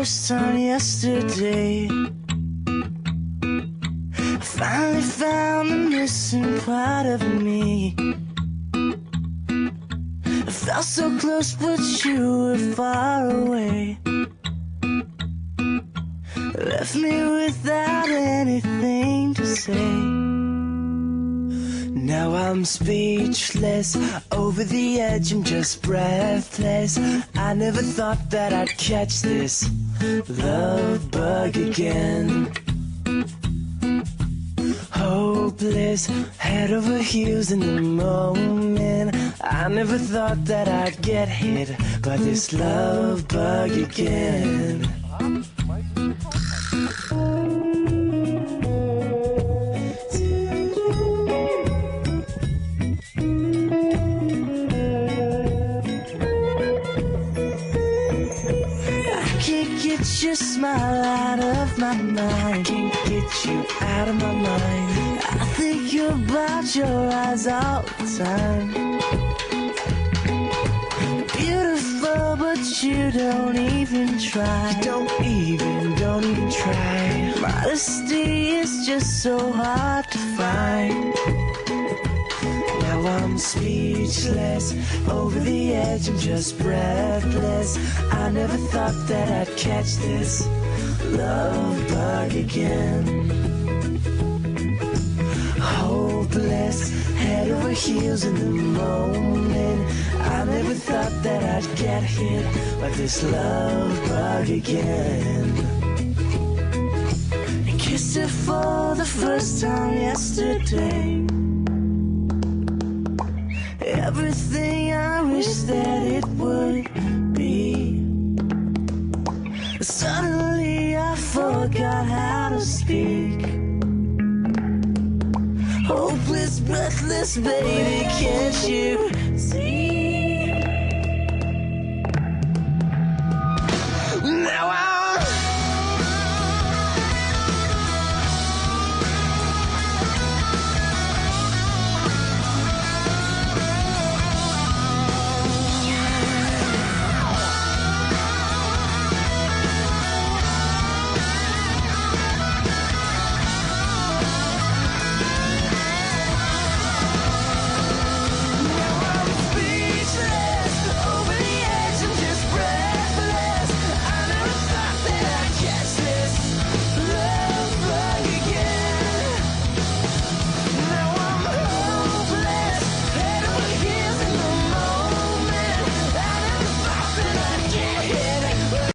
first time yesterday. I finally found the missing part of me. I felt so close, but you were far away. Left me without anything to say. Now I'm speechless, over the edge, I'm just breathless. I never thought that I'd catch this love bug again. Hopeless, head over heels in the moment. I never thought that I'd get hit by this love bug again. Get your smile out of my mind. Can't get you out of my mind. I think about your eyes all the time. Beautiful, but you don't even try. You don't even try. Modesty is just so hard to find. Now I'm speechless, over the edge, I'm just breathless. I never thought that I'd catch this love bug again. Hopeless, head over heels in the moment. I never thought that I'd get hit by this love bug again. I kissed her for the first time yesterday. Everything I wish that it would be. Suddenly I forgot how to speak. Hopeless, breathless, baby, can't you see?